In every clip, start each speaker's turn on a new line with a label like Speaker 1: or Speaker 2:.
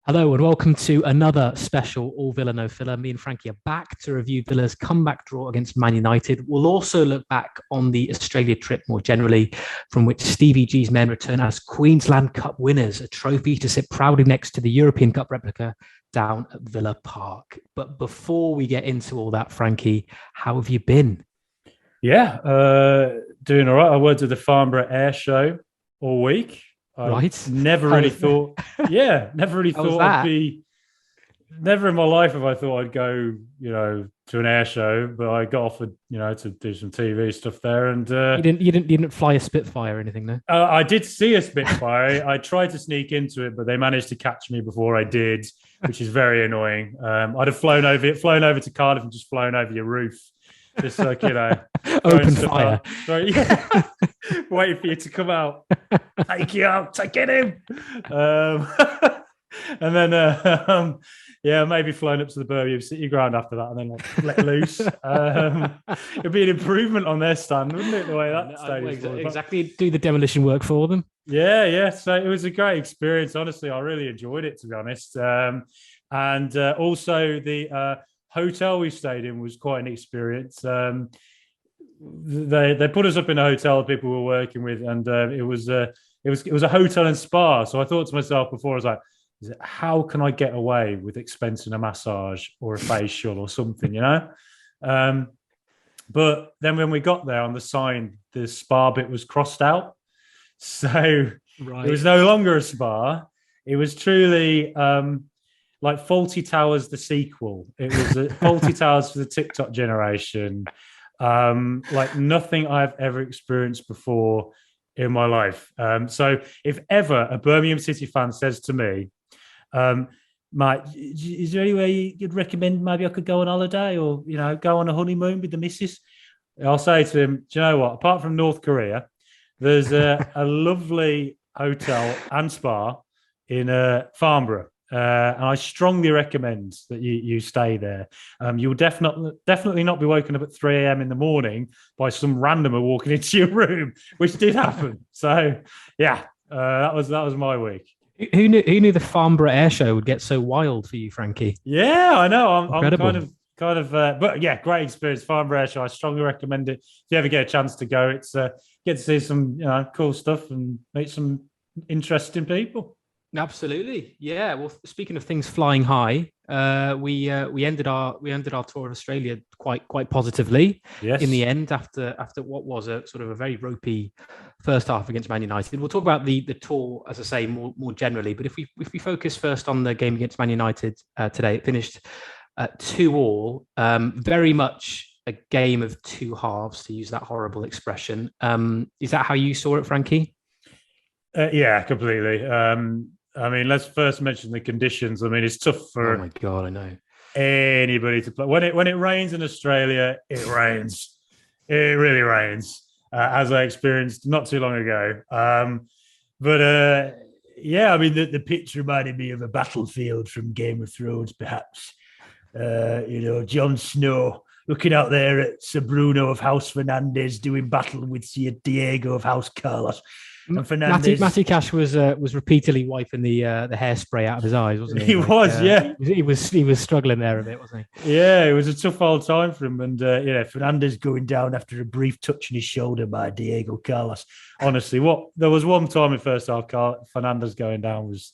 Speaker 1: Hello and welcome to another special All Villa No Filler. Me and Frankie are back to review Villa's comeback draw against Man United. We'll also look back on the Australia trip more generally, from which Stevie G's men return as Queensland Cup winners, a trophy to sit proudly next to the European Cup replica down at Villa Park. But before we get into all that, Frankie, how have you been?
Speaker 2: Yeah, doing all right. I worked at the Farnborough Air Show all week. I
Speaker 1: Right?
Speaker 2: never
Speaker 1: How
Speaker 2: really
Speaker 1: was that?
Speaker 2: thought, yeah, never really
Speaker 1: How was
Speaker 2: thought I'd
Speaker 1: that?
Speaker 2: be, never in my life have I thought I'd go, to an air show, but I got offered, to do some TV stuff there. And
Speaker 1: You didn't fly a Spitfire or anything, no?
Speaker 2: I did see a Spitfire. I tried to sneak into it, but they managed to catch me before I did, which is very annoying. I'd have flown over to Cardiff and just flown over your roof. Just like, throwing
Speaker 1: Open
Speaker 2: stuff
Speaker 1: fire.
Speaker 2: out. Waiting for you to come out. Take you out, take him. Um, and then, maybe flown up to the Birmingham City ground after that and then let loose. It'd be an improvement on their stand, wouldn't it? The way that stadium's
Speaker 1: Exactly. Do the demolition work for them.
Speaker 2: Yeah. So it was a great experience. Honestly, I really enjoyed it, to be honest. And also the hotel we stayed in was quite an experience. They put us up in a hotel that people were working with, and it was a hotel and spa. So I thought to myself before, I was like, how can I get away with expensing a massage or a facial or something, But then when we got there, on the sign, the spa bit was crossed out, so
Speaker 1: Right.
Speaker 2: it was no longer a spa. It was truly like Faulty Towers, the sequel. It was Faulty Towers for the TikTok generation. Like nothing I've ever experienced before in my life. So if ever a Birmingham City fan says to me, mate, is there any way you'd recommend maybe I could go on holiday or, go on a honeymoon with the missus? I'll say to him, do you know what? Apart from North Korea, there's a lovely hotel and spa in Farnborough. And I strongly recommend that you stay there. You'll definitely not be woken up at 3 a.m. in the morning by some randomer walking into your room, which did happen. So, yeah, that was my week.
Speaker 1: Who knew the Farnborough Air Show would get so wild for you, Frankie?
Speaker 2: Yeah, I know. I'm
Speaker 1: Incredible.
Speaker 2: but yeah, great experience. Farnborough Air Show. I strongly recommend it. If you ever get a chance to go, it's get to see some cool stuff and meet some interesting people.
Speaker 1: Absolutely. Yeah. Well, speaking of things flying high, we ended our tour of Australia quite positively in the
Speaker 2: Yes.
Speaker 1: end after what was a sort of a very ropey first half against Man United. We'll talk about the tour, as I say, more generally. But if we focus first on the game against Man United today, it finished 2-2. Very much a game of two halves, to use that horrible expression. Is that how you saw it, Frankie?
Speaker 2: Yeah, completely. I mean, let's first mention the conditions. I mean, it's tough
Speaker 1: Oh
Speaker 2: for
Speaker 1: my God, I know.
Speaker 2: anybody to play. When it rains in Australia, it rains. It really rains, as I experienced not too long ago. But yeah, I mean, the pitch reminded me of a battlefield from Game of Thrones, perhaps. Jon Snow looking out there at Sir Bruno of House Fernandez doing battle with Sir Diego of House Carlos. And
Speaker 1: Matty
Speaker 2: Fernandez,
Speaker 1: Cash was repeatedly wiping the hairspray out of his eyes, wasn't he?
Speaker 2: he was, yeah.
Speaker 1: He was struggling there a bit, wasn't
Speaker 2: Yeah, it was a tough old time for him. And, Fernandez going down after a brief touch on his shoulder by Diego Carlos. Honestly, there was one time in first half, Fernandez going down was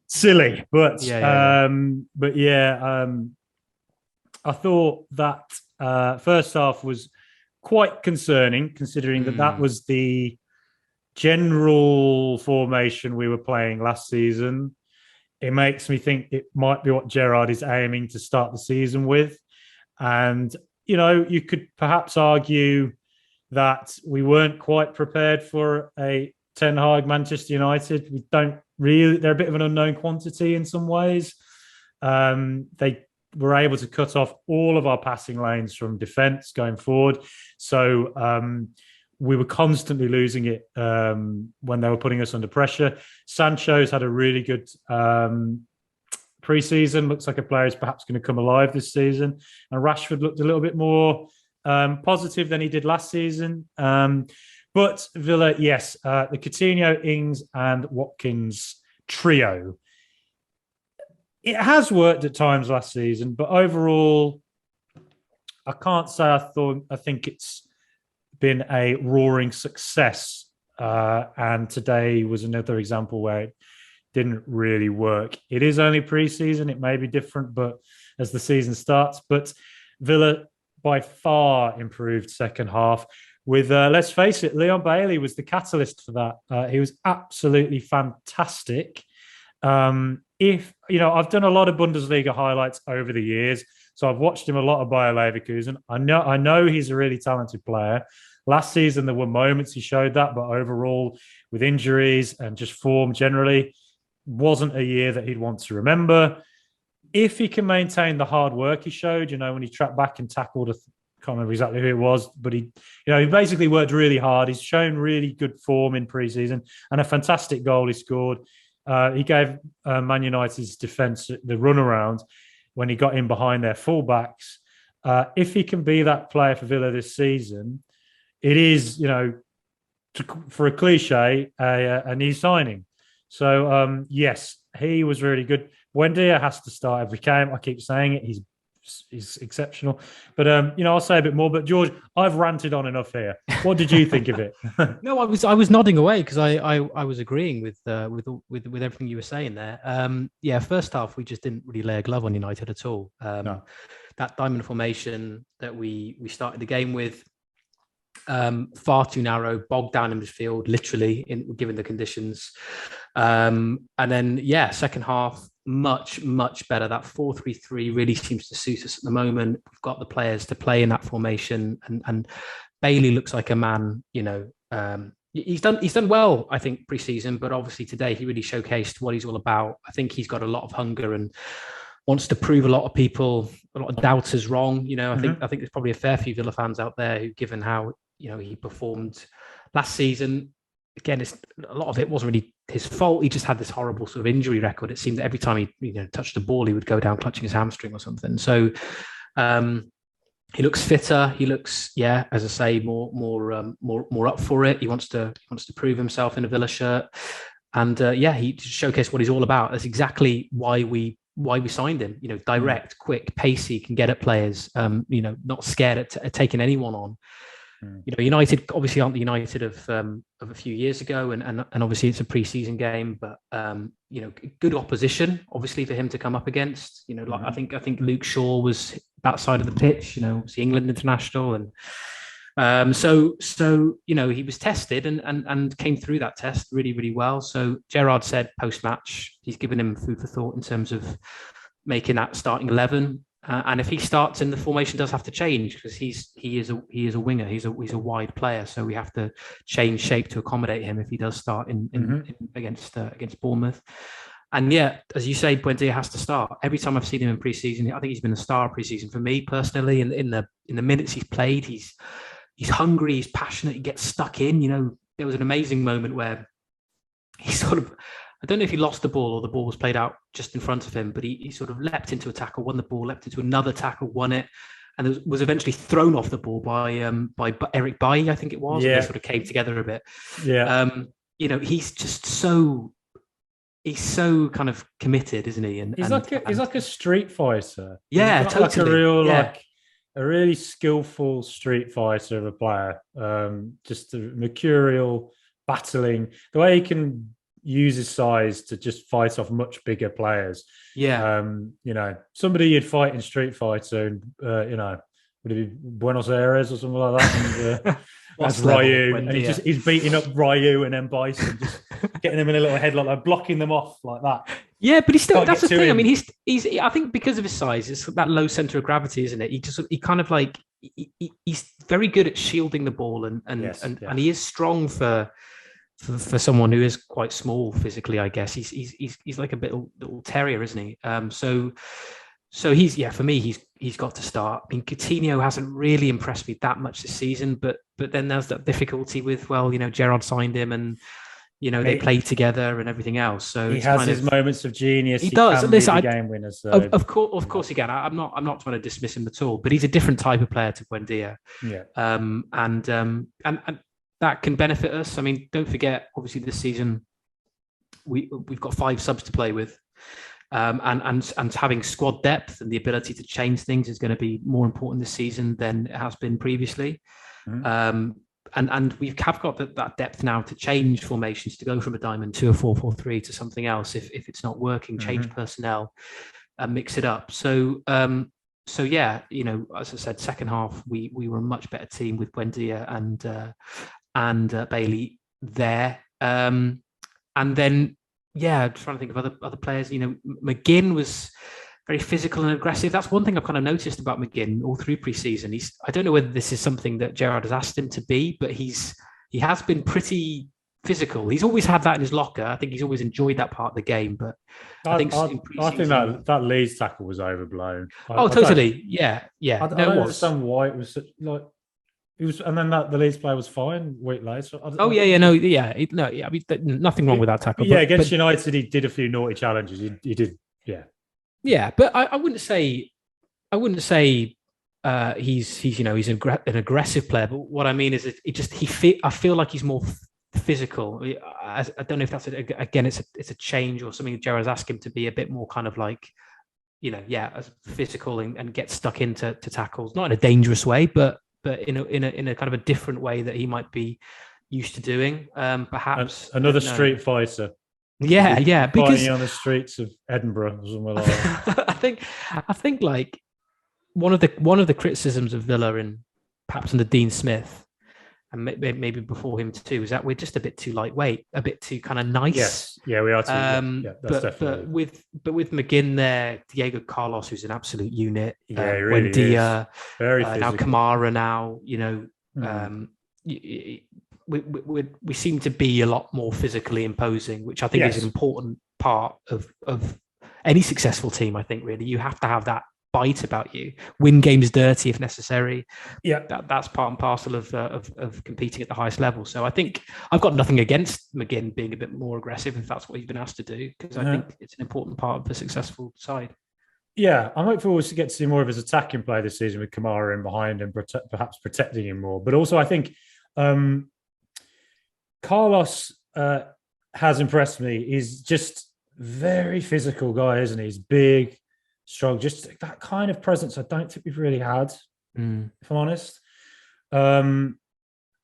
Speaker 2: silly. But,
Speaker 1: he? Yeah.
Speaker 2: I thought that first half was quite concerning, considering that
Speaker 1: Mm.
Speaker 2: was the general formation we were playing last season. It makes me think it might be what Gerrard is aiming to start the season with. And, you could perhaps argue that we weren't quite prepared for a Ten Hag Manchester United. They're a bit of an unknown quantity in some ways. They were able to cut off all of our passing lanes from defence going forward. So, we were constantly losing it when they were putting us under pressure. Sancho's had a really good pre-season. Looks like a player is perhaps going to come alive this season. And Rashford looked a little bit more positive than he did last season. But Villa, yes, the Coutinho, Ings and Watkins trio it has worked at times last season, but overall, I can't say I think it's been a roaring success. And today was another example where it didn't really work. It is only pre-season; it may be different, but as the season starts, but Villa by far improved second half. With let's face it, Leon Bailey was the catalyst for that. He was absolutely fantastic. If I've done a lot of Bundesliga highlights over the years, so I've watched him a lot of Bayer Leverkusen. I know he's a really talented player. Last season there were moments he showed that, but overall, with injuries and just form generally, wasn't a year that he'd want to remember. If he can maintain the hard work he showed, when he tracked back and tackled can't remember exactly who it was, but he basically worked really hard. He's shown really good form in pre-season and a fantastic goal he scored. He gave Man United's defence the runaround when he got in behind their fullbacks. If he can be that player for Villa this season, it is, for a cliche, a new signing. So, yes, he was really good. Buendia has to start every game. I keep saying it. He's exceptional. But, I'll say a bit more. But, George, I've ranted on enough here. What did you think of it?
Speaker 1: No, I was nodding away because I was agreeing with everything you were saying there. First half, we just didn't really lay a glove on United at all.
Speaker 2: No.
Speaker 1: That diamond formation that we started the game with, far too narrow, bogged down in midfield, literally, given the conditions. And then, second half, much, much better. That 4-3-3 really seems to suit us at the moment. We've got the players to play in that formation, and Bailey looks like a man, he's done well, I think, pre-season, but obviously today he really showcased what he's all about. I think he's got a lot of hunger and wants to prove a lot of doubters wrong. I think there's probably a fair few Villa fans out there who, given how he performed last season, again, a lot of it wasn't really his fault. He just had this horrible sort of injury record. It seemed that every time he touched the ball, he would go down clutching his hamstring or something. So he looks fitter. He looks, as I say, more up for it. He wants to prove himself in a Villa shirt, and he showcased what he's all about. That's exactly why we signed him. Direct, quick, pacey, can get at players. Not scared at taking anyone on. United obviously aren't the United of a few years ago, and obviously it's a pre-season game, but good opposition obviously for him to come up against. I think Luke Shaw was that side of the pitch. Was the England international, and so he was tested and came through that test really, really well. So Gerrard said post-match he's given him food for thought in terms of making that starting 11. And if he starts and the formation does have to change, because he is a winger, he's a wide player, so we have to change shape to accommodate him if he does start in against Bournemouth. And as you say, Buendia has to start. Every time I've seen him in pre-season, I think he's been a star pre-season for me personally. In the minutes he's played, he's hungry, he's passionate, he gets stuck in. There was an amazing moment where he sort of, I don't know if he lost the ball or the ball was played out just in front of him, but he sort of leapt into a tackle, won the ball, leapt into another tackle, won it, and was eventually thrown off the ball by Eric Bailly, I think it was. Yeah. And they sort of came together a bit. Yeah. He's just so kind of committed, isn't he? And he's
Speaker 2: like a street fighter.
Speaker 1: Yeah, totally.
Speaker 2: A really skillful street fighter of a player. Just a mercurial, battling. The way he can use his size to just fight off much bigger players. Yeah. Somebody you'd fight in Street Fighter, and would it be Buenos Aires or something like that? And that's Ryu. And he's beating up Ryu and then Bison, just getting them in a little headlock, like blocking them off like that.
Speaker 1: Yeah, but he's still, that's the thing. I mean, he's I think because of his size, it's that low center of gravity, isn't it? He kind of like, he's very good at shielding the ball and he is strong for someone who is quite small physically, I guess. He's like a little terrier, isn't he? So he's, for me, he's got to start. I mean, Coutinho hasn't really impressed me that much this season, but then there's that difficulty with, Gerrard signed him and, they played together and everything else. So
Speaker 2: he has his moments of genius.
Speaker 1: He does. Listen,
Speaker 2: game winners. So.
Speaker 1: Of course, again, I'm not trying to dismiss him at all, but he's a different type of player to Buendia.
Speaker 2: Yeah.
Speaker 1: And that can benefit us. I mean, don't forget, obviously this season we've got 5 subs to play with. and having squad depth and the ability to change things is going to be more important this season than it has been previously. Mm-hmm. And we've got that depth now to change formations, to go from a diamond to a 4-4-3 to something else if it's not working, change personnel and mix it up. So yeah, as I said, second half we were a much better team with Buendia and Bailey there. And then I'm trying to think of other players. McGinn was very physical and aggressive. That's one thing I've kind of noticed about McGinn all through pre-season. I don't know whether this is something that Gerrard has asked him to be, but he has been pretty physical. He's always had that in his locker. I think he's always enjoyed that part of the game. But I think
Speaker 2: that Leeds tackle was overblown.
Speaker 1: Totally. Yeah.
Speaker 2: I don't understand why it was such, like. It was, and then the Leeds player was fine. Wait, later.
Speaker 1: I mean, nothing wrong with that tackle.
Speaker 2: Yeah, against United, he did a few naughty challenges. He did, yeah.
Speaker 1: Yeah, but I wouldn't say he's an aggressive player. But what I mean is I feel like he's more physical. I don't know if that's it's a change or something. Gerrard's asked him to be a bit more kind of like, as physical and get stuck into tackles, not in a dangerous way, but in a kind of a different way that he might be used to doing. Perhaps
Speaker 2: another street fighter.
Speaker 1: Yeah, because
Speaker 2: on the streets of Edinburgh or somewhere like that.
Speaker 1: I think like one of the criticisms of Villa and perhaps under Dean Smith and maybe before him too is that we're just a bit too lightweight, a bit too kind of nice.
Speaker 2: Yes, yeah, we are too.
Speaker 1: But with McGinn there, Diego Carlos, who's an absolute unit.
Speaker 2: Yeah, he really is. Very
Speaker 1: now Kamara now. We seem to be a lot more physically imposing, which I think is an important part of any successful team. I think really you have to have that bite about you. Win games dirty if necessary.
Speaker 2: Yeah,
Speaker 1: that's part and parcel of competing at the highest level. So I think I've got nothing against McGinn being a bit more aggressive if that's what he's been asked to do, because I think it's an important part of the successful side.
Speaker 2: Yeah, I might forward to get to see more of his attacking play this season with Kamara in behind and perhaps protecting him more. But also, I think Carlos has impressed me. He's just very physical guy, isn't he? He's big, strong, just that kind of presence I don't think we've really had, if I'm honest. And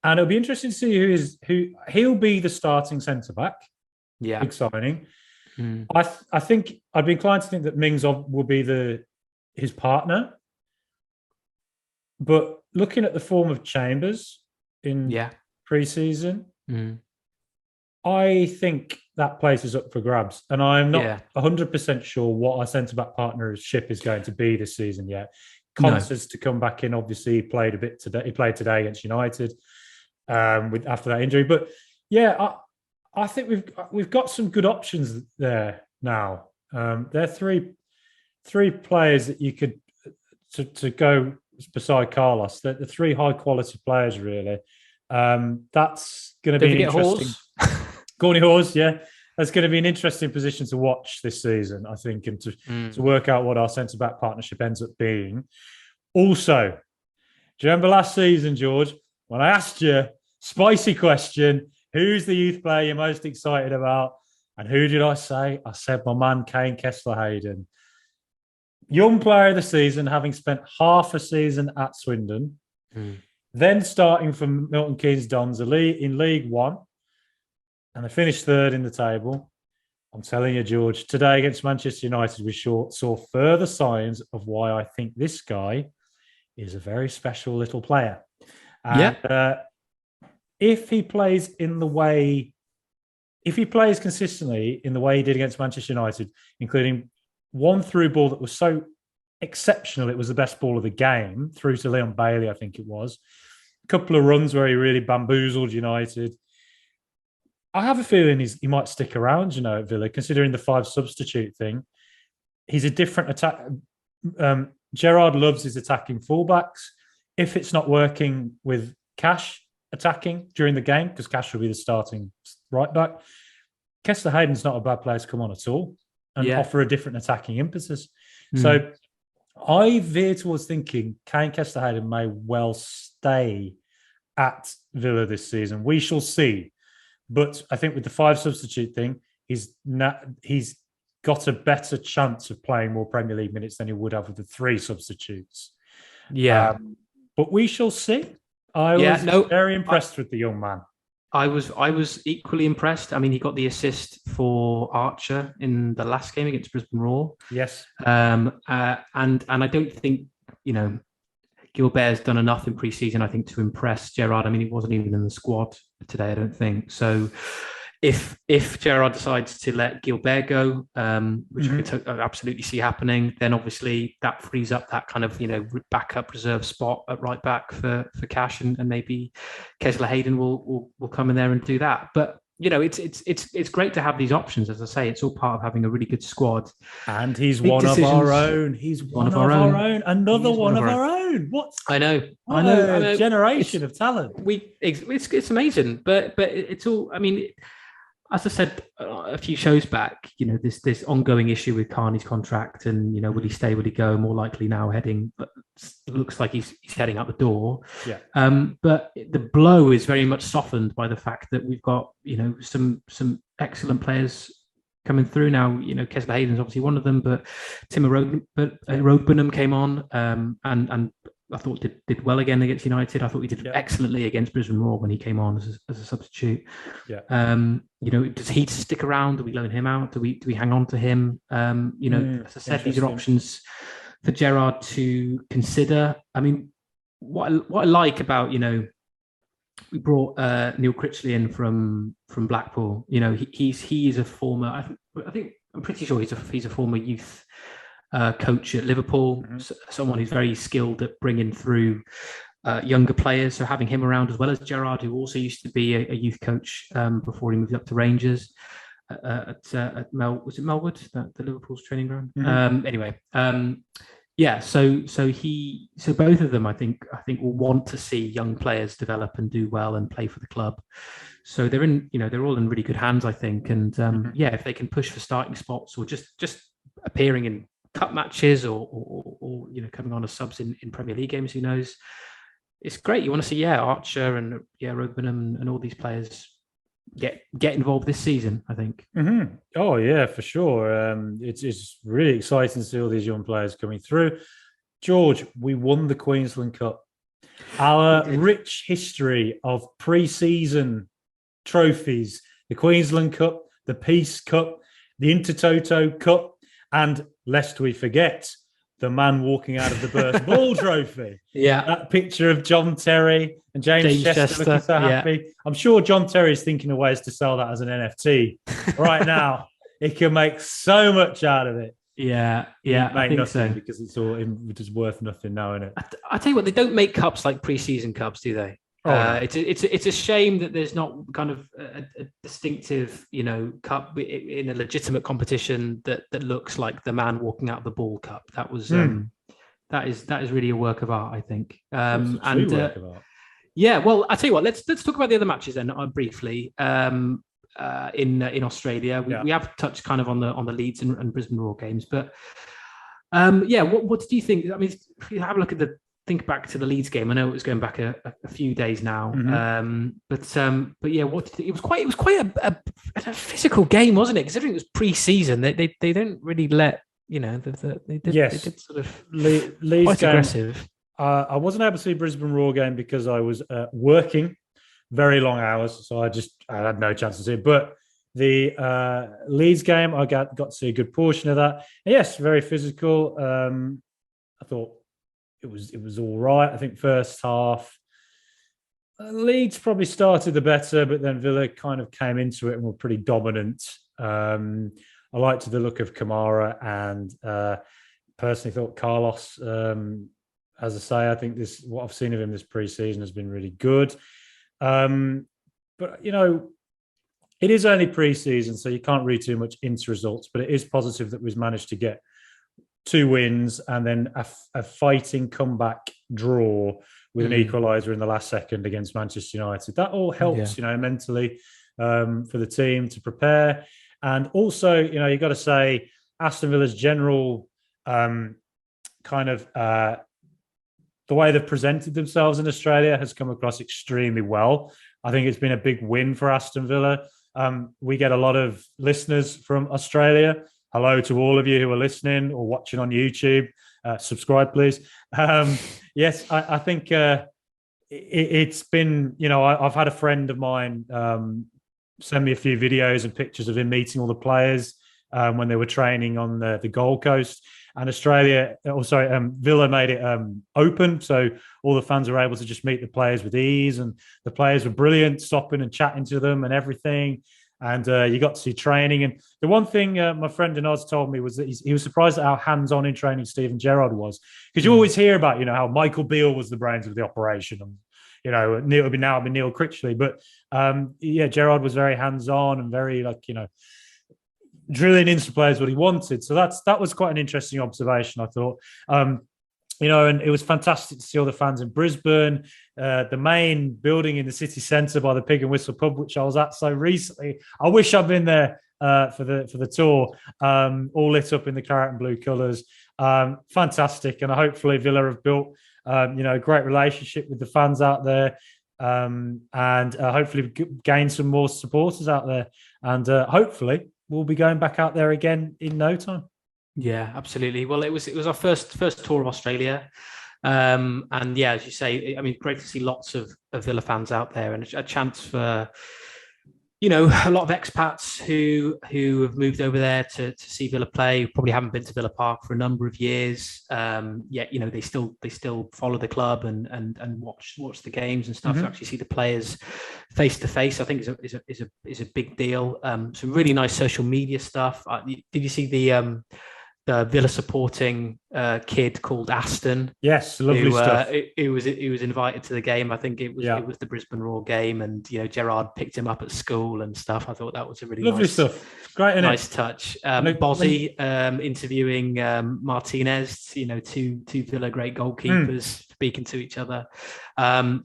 Speaker 2: it'll be interesting to see who he'll be the starting centre-back.
Speaker 1: Yeah.
Speaker 2: Big signing. I think I'd be inclined to think that Mings will be his partner. But looking at the form of Chambers in pre-season, I think that place is up for grabs. And I'm not 100% sure what our centre-back partnership is going to be this season yet. Constance to come back in, obviously, he played a bit today. He played today against United after that injury. But yeah, I think we've got some good options there now. There are three players that you could to go beside Carlos. They're the three high quality players, really. That's going to be an interesting. Corny Hawes, yeah. That's going to be an interesting position to watch this season, I think, and to work out what our centre-back partnership ends up being. Also, do you remember last season, George, when I asked you, spicy question, who's the youth player you're most excited about? And who did I say? I said my man, Kane Kessler-Hayden. Young player of the season, having spent half a season at Swindon, then starting from Milton Keynes Dons in League One, and they finished third in the table. I'm telling you, George, today against Manchester United, we saw further signs of why I think this guy is a very special little player. And, if he plays consistently in the way he did against Manchester United, including one through ball that was so exceptional, it was the best ball of the game, through to Leon Bailey, I think it was. A couple of runs where he really bamboozled United. I have a feeling he might stick around, at Villa, considering the 5 substitute thing. He's a different attack. Gerrard loves his attacking fullbacks. If it's not working with Cash attacking during the game, because Cash will be the starting right back, Kessler-Hayden's not a bad player to come on at all and offer a different attacking impetus. So I veer towards thinking Kane Kessler-Hayden may well stay at Villa this season. We shall see. But I think with the 5 substitute thing, he's got a better chance of playing more Premier League minutes than he would have with the 3 substitutes.
Speaker 1: Yeah.
Speaker 2: But we shall see. I was very impressed with the young man.
Speaker 1: I was equally impressed. I mean, he got the assist for Archer in the last game against Brisbane Roar.
Speaker 2: Yes.
Speaker 1: And I don't think, Gilbert's done enough in pre-season, I think, to impress Gerrard. I mean, he wasn't even in the squad today, I don't think. So if Gerrard decides to let Gilbert go, which I could absolutely see happening, then obviously that frees up that kind of, backup reserve spot at right back for Cash, and maybe Kessler Hayden will come in there and do that. But it's great to have these options. As I say, it's all part of having a really good squad.
Speaker 2: And he's one of our own. He's one of our own. Another one of our own. What?
Speaker 1: I know.
Speaker 2: Generation of talent.
Speaker 1: It's amazing, but it's all. I mean, as I said a few shows back, this ongoing issue with Carney's contract, and will he stay? Will he go? More likely now heading. But looks like he's heading out the door.
Speaker 2: Yeah.
Speaker 1: But the blow is very much softened by the fact that we've got some excellent players coming through now. Kessler Hayden's obviously one of them, but Tim Rodbenham came on, and I thought did well again against United. I thought he did excellently against Brisbane Roar when he came on as a substitute.
Speaker 2: Yeah.
Speaker 1: Does he stick around? Do we loan him out? Do we hang on to him? As I said, these are options for Gerrard to consider. I mean, what I like about we brought Neil Critchley in from Blackpool. He is a former. I'm pretty sure he's a former youth coach at Liverpool, someone who's very skilled at bringing through younger players. So having him around, as well as Gerrard, who also used to be a youth coach before he moved up to Rangers at was it Melwood, the Liverpool's training ground? So both of them, I think will want to see young players develop and do well and play for the club. So they're all in really good hands, I think. And if they can push for starting spots or just appearing in cup matches or coming on as subs in Premier League games, who knows? It's great. You want to see Archer and Rodbenham and all these players get involved this season, I think.
Speaker 2: Oh yeah, for sure. It's really exciting to see all these young players coming through. George, we won the Queensland Cup. Our rich history of pre-season trophies: the Queensland Cup, the Peace Cup, the Intertoto Cup, and lest we forget, the man walking out of the burst ball trophy.
Speaker 1: Yeah.
Speaker 2: That picture of John Terry and James Chester looking so happy. Yeah. I'm sure John Terry is thinking of ways to sell that as an NFT. Right now, he can make so much out of it.
Speaker 1: Yeah,
Speaker 2: I think nothing so. Because it's just worth nothing now, isn't it?
Speaker 1: I tell you what, they don't make cups like pre-season cups, do they? No. It's a shame that there's not kind of a distinctive, cup in a legitimate competition that looks like the man walking out the ball cup. That was that is really a work of art, I think.
Speaker 2: Work of art.
Speaker 1: Yeah, well, I tell you what, let's talk about the other matches then briefly. In Australia, we have touched kind of on the Leeds and Brisbane Roar games, but what do you think? I mean, if you have a look at think back to the Leeds game. I know it was going back a few days now, but yeah, it was quite a physical game, wasn't it? Considering it was pre-season, they don't really let they did sort of
Speaker 2: Leeds
Speaker 1: quite
Speaker 2: game,
Speaker 1: aggressive.
Speaker 2: I wasn't able to see Brisbane Roar game because I was working very long hours, so I had no chance to see it. But the Leeds game, I got to see a good portion of that. And yes, very physical. I thought it was all right. I think first half, Leeds probably started the better, but then Villa kind of came into it and were pretty dominant. I liked the look of Kamara and personally thought Carlos, as I say, I think what I've seen of him this pre-season has been really good. But, it is only pre-season, so you can't read too much into results, but it is positive that we've managed to get 2 wins and then a fighting comeback draw with an equaliser in the last second against Manchester United. That all helps, mentally for the team to prepare. And also, you've got to say Aston Villa's general the way they've presented themselves in Australia has come across extremely well. I think it's been a big win for Aston Villa. We get a lot of listeners from Australia. hello to all of you who are listening or watching on YouTube. Subscribe, please. Yes, I think it's been, I've had a friend of mine send me a few videos and pictures of him meeting all the players when they were training on the Gold Coast. And Villa made it open, so all the fans were able to just meet the players with ease, and the players were brilliant, stopping and chatting to them and everything. And you got to see training. And the one thing my friend Oz told me was that he was surprised at how hands-on in training Steven Gerrard was, because you always hear about how Michael Beale was the brains of the operation, and it would be Neil Critchley, but Gerrard was very hands-on and very drilling into players what he wanted. So that was quite an interesting observation, I thought. And it was fantastic to see all the fans in Brisbane, the main building in the city centre by the Pig and Whistle pub, which I was at so recently. I wish I'd been there for the tour, all lit up in the claret and blue colours. Fantastic, and hopefully Villa have built a great relationship with the fans out there, and hopefully gain some more supporters out there, and hopefully we'll be going back out there again in no time.
Speaker 1: Yeah, absolutely. Well, it was our first tour of Australia, and yeah, as you say, I mean, great to see lots of Villa fans out there, and a chance for a lot of expats who have moved over there to see Villa play. Probably haven't been to Villa Park for a number of years. Yet they still follow the club and watch the games and stuff. To actually see the players face to face, I think is a big deal. Some really nice social media stuff. Did you see the Villa supporting kid called Aston?
Speaker 2: Yes, lovely stuff.
Speaker 1: He was invited to the game. I think it was the Brisbane Roar game, and Gerrard picked him up at school and stuff. I thought that was a really
Speaker 2: lovely stuff. Great,
Speaker 1: nice touch. Bozzy interviewing Martinez. Two Villa great goalkeepers speaking to each other.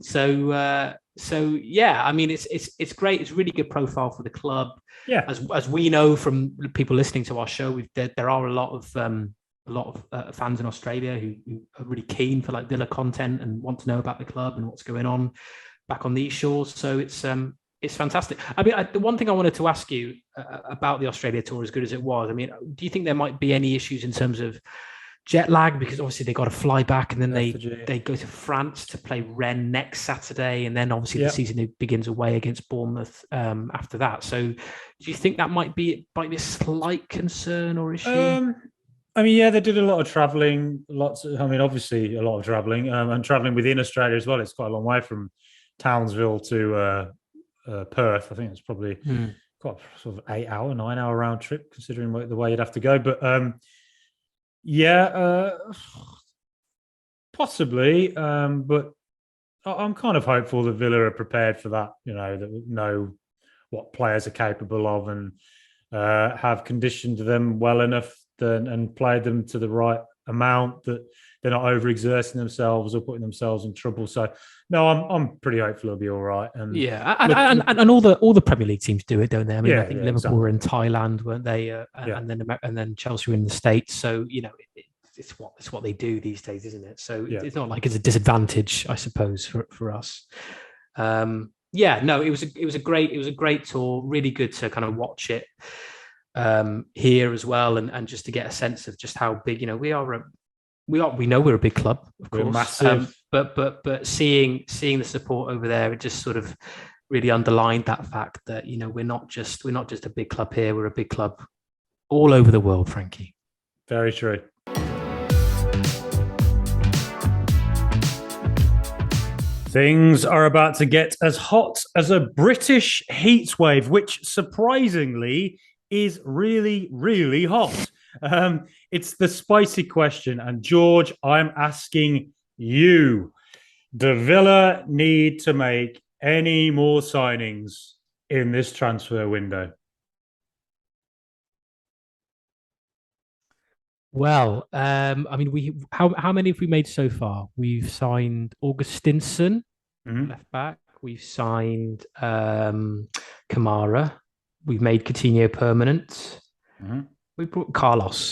Speaker 1: So yeah, I mean, it's great. It's a really good profile for the club.
Speaker 2: Yeah,
Speaker 1: as we know from people listening to our show, there are a lot of fans in Australia who are really keen for Villa content and want to know about the club and what's going on back on these shores. So it's fantastic. I mean, the one thing I wanted to ask you about the Australia tour, as good as it was, I mean, do you think there might be any issues in terms of jet lag, because obviously they got to fly back and then they go to France to play Rennes next Saturday, and then obviously the season begins away against Bournemouth after that. So do you think that might be a slight concern or issue?
Speaker 2: I mean, yeah, they did a lot of traveling, obviously a lot of traveling, and traveling within Australia as well. It's quite a long way from Townsville to Perth. I think it's probably quite sort of 9-hour round trip, considering the way you'd have to go. But possibly. But I'm kind of hopeful that Villa are prepared for that, that know what players are capable of, and have conditioned them well enough and played them to the right amount that they're not overexerting themselves or putting themselves in trouble. So no, I'm pretty hopeful it'll be all right. And
Speaker 1: and all the Premier League teams do it, don't they? I mean, I think Liverpool were in Thailand, weren't they? And then Chelsea were in the States. So it's what they do these days, isn't it? So it's not like it's a disadvantage, I suppose, for us. It was a great tour. Really good to kind of watch it here as well, and just to get a sense of just how big we are. We know we're a big club, of course,
Speaker 2: we're massive.
Speaker 1: But seeing the support over there, it just sort of really underlined that fact that we're not just a big club here. We're a big club all over the world, Frankie.
Speaker 2: Very true. Things are about to get as hot as a British heat wave, which surprisingly is really, really hot. It's the spicy question. And George, I'm asking you, do Villa need to make any more signings in this transfer window?
Speaker 1: Well, I mean, how many have we made so far? We've signed Augustinsson, left back. We've signed Kamara. We've made Coutinho permanent. We brought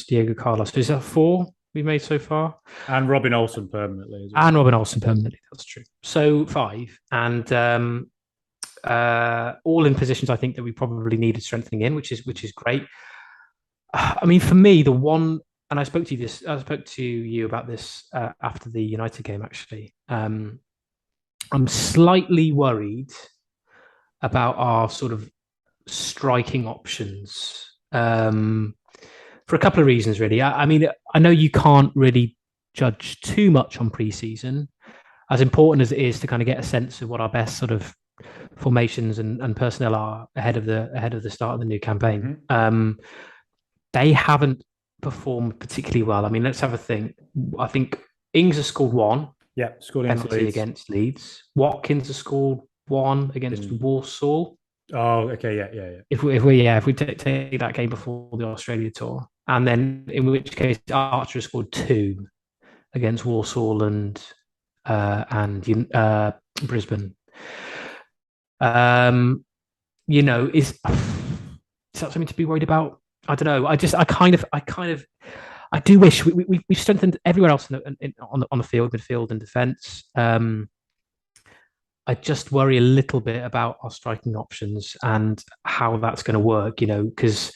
Speaker 1: Diego Carlos. Is that 4 we've made so far?
Speaker 2: And Robin Olsen permanently as well.
Speaker 1: And Robin Olsen permanently, that's true. So 5. And all in positions I think that we probably needed strengthening in, which is great. I mean, for me, the one, and I spoke to you about this after the United game, actually. I'm slightly worried about our sort of striking options for a couple of reasons, really. I mean, I know you can't really judge too much on preseason, as important as it is to kind of get a sense of what our best sort of formations and personnel are ahead of the start of the new campaign. They haven't performed particularly well. I mean, let's have a think. I think Ings has scored one
Speaker 2: Yeah, scored
Speaker 1: penalty against Leeds. Watkins has scored one against Walsall.
Speaker 2: Oh, okay, yeah.
Speaker 1: If we take that game before the Australia tour, and then in which case Archer has scored two against Walsall and Brisbane. Is that something to be worried about? I don't know. I do wish we've strengthened everywhere else on the field, midfield and defence. I just worry a little bit about our striking options and how that's going to work. Because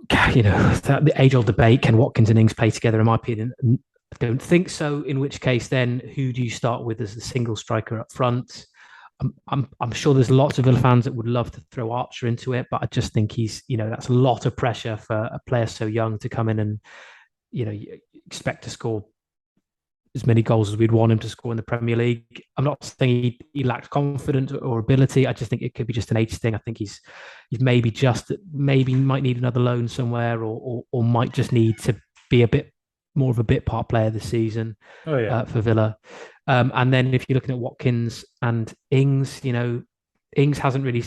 Speaker 1: the age-old debate: can Watkins and Ings play together? In my opinion, I don't think so. In which case, then who do you start with as the single striker up front? I'm sure there's lots of Villa fans that would love to throw Archer into it, but I just think that's a lot of pressure for a player so young to come in and expect to score as many goals as we'd want him to score in the Premier League. I'm not saying he lacked confidence or ability. I just think it could be just an age thing. I think he's maybe might need another loan somewhere, or might just need to be a bit more of a bit part player this season for Villa. And then if you're looking at Watkins and Ings, Ings hasn't really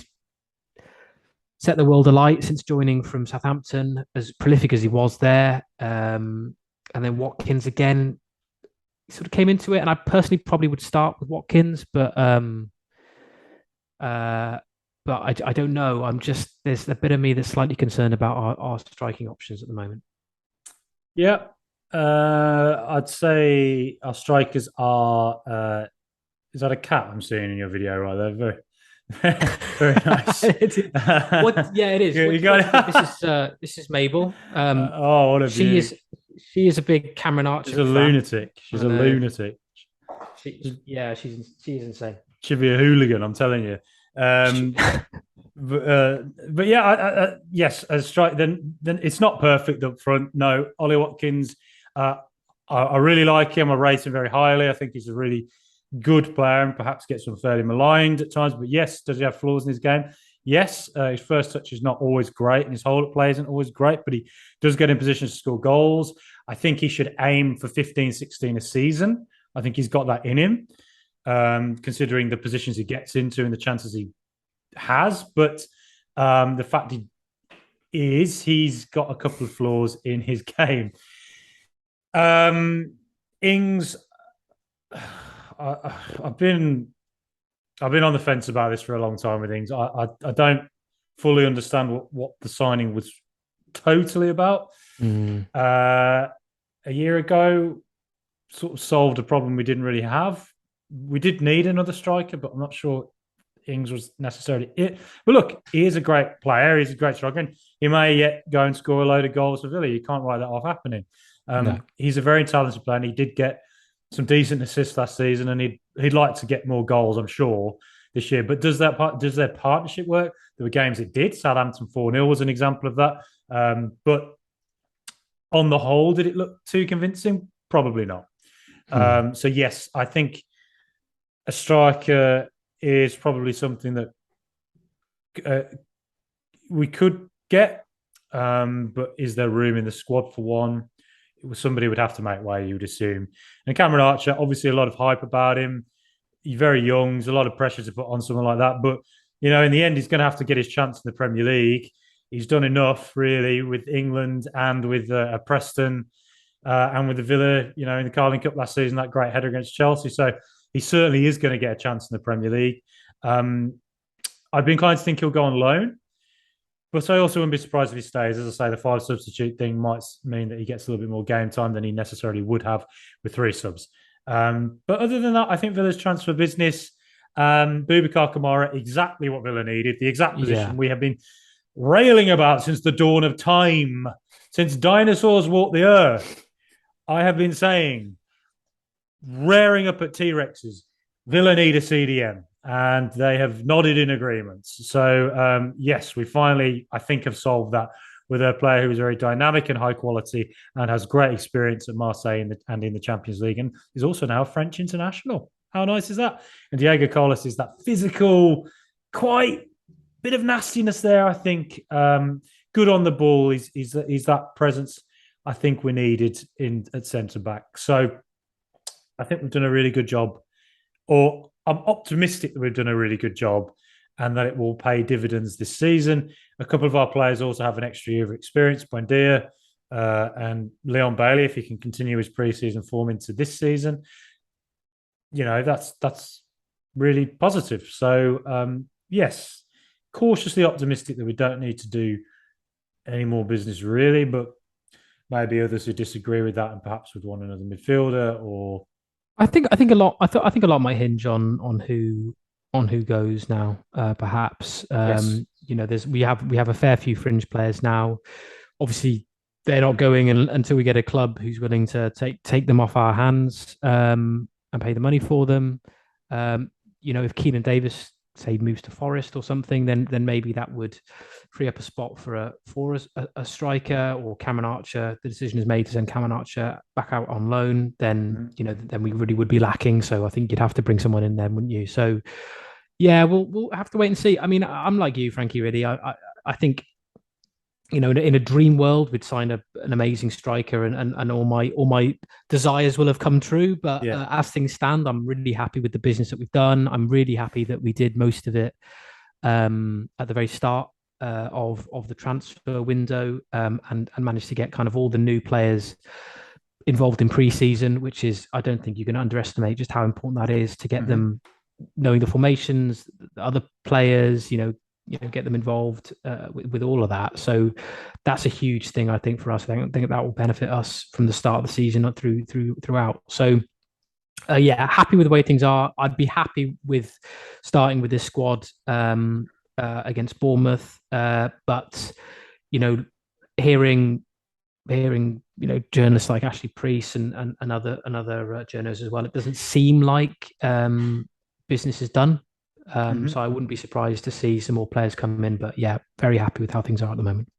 Speaker 1: set the world alight since joining from Southampton, as prolific as he was there. And then Watkins again sort of came into it, and I personally probably would start with Watkins, but I don't know. There's a bit of me that's slightly concerned about our striking options at the moment.
Speaker 2: Yeah, I'd say our strikers are. Is that a cat I'm seeing in your video right there? Very, very nice.
Speaker 1: Yeah, it is. This is Mabel.
Speaker 2: What a view.
Speaker 1: She is a big Cameron Archer.
Speaker 2: She's a lunatic. She's a lunatic.
Speaker 1: She's insane.
Speaker 2: She'd be a hooligan, I'm telling you. But yeah, yes, a strike. Then it's not perfect up front. No, Ollie Watkins. I really like him. I rate him very highly. I think he's a really good player and perhaps gets unfairly maligned at times. But yes, does he have flaws in his game? Yes, his first touch is not always great, and his hold-up play isn't always great, but he does get in positions to score goals. I think he should aim for 15, 16 a season. I think he's got that in him, considering the positions he gets into and the chances he has. But the fact he's got a couple of flaws in his game. Ings, I've been on the fence about this for a long time with Ings. I don't fully understand what the signing was totally about. A year ago, sort of solved a problem we didn't really have. We did need another striker, but I'm not sure Ings was necessarily it. But look, he is a great player. He's a great striker. And he may yet go and score a load of goals for Villa. You can't write that off happening. No. He's a very talented player, and he did get some decent assists last season, and he'd like to get more goals, I'm sure, this year. But does their partnership work? There were games it did. Southampton 4-0 was an example of that. But on the whole, did it look too convincing? Probably not. So yes, I think a striker is probably something that we could get. But is there room in the squad for one? Somebody would have to make way, you would assume. And Cameron Archer, obviously a lot of hype about him. He's very young. There's a lot of pressure to put on someone like that. But, in the end, he's going to have to get his chance in the Premier League. He's done enough, really, with England and with Preston and with the Villa, in the Carling Cup last season, that great header against Chelsea. So he certainly is going to get a chance in the Premier League. I'd be inclined to think he'll go on loan. But I also wouldn't be surprised if he stays. As I say, the 5 substitute thing might mean that he gets a little bit more game time than he necessarily would have with 3 subs. But other than that, I think Villa's transfer business, Boubacar Kamara, exactly what Villa needed, the exact position. We have been railing about since the dawn of time, since dinosaurs walked the earth. I have been saying, raring up at T-Rexes, Villa need a CDM, and they have nodded in agreement. So, yes, we finally, I think, have solved that with a player who is very dynamic and high quality and has great experience at Marseille and in the Champions League, and is also now a French international. How nice is that? And Diego Carlos is that physical, quite bit of nastiness there, I think. Good on the ball. He's that presence I think we needed at centre back. So I think we've done a really good job, or I'm optimistic that we've done a really good job and that it will pay dividends this season. A couple of our players also have an extra year of experience, Buendia and Leon Bailey, if he can continue his pre-season form into this season. That's really positive. So, yes, cautiously optimistic that we don't need to do any more business really, but maybe others who disagree with that and perhaps would want another midfielder. Or
Speaker 1: I think a lot. I think a lot might hinge on who goes now. Perhaps
Speaker 2: yes.
Speaker 1: we have a fair few fringe players now. Obviously, they're not going until we get a club who's willing to take them off our hands and pay the money for them. If Keenan Davis say moves to Forest or something, then maybe that would free up a spot for a striker, or Cameron Archer. The decision is made to send Cameron Archer back out on loan. Then then we really would be lacking. So I think you'd have to bring someone in there, wouldn't you? So yeah, we'll have to wait and see. I mean, I'm like you, Frankie. Really, I think in a dream world, we'd sign an amazing striker, and all my desires will have come true. But as things stand, I'm really happy with the business that we've done. I'm really happy that we did most of it at the very start of the transfer window, and managed to get kind of all the new players involved in pre-season, which is, I don't think you can underestimate just how important that is to get them knowing the formations, the other players, get them involved with all of that. So that's a huge thing, I think, for us. I think that will benefit us from the start of the season throughout. So happy with the way things are. I'd be happy with starting with this squad against Bournemouth, but hearing journalists like Ashley Preece and other journalists as well, it doesn't seem like business is done. So I wouldn't be surprised to see some more players come in. But yeah, very happy with how things are at the moment.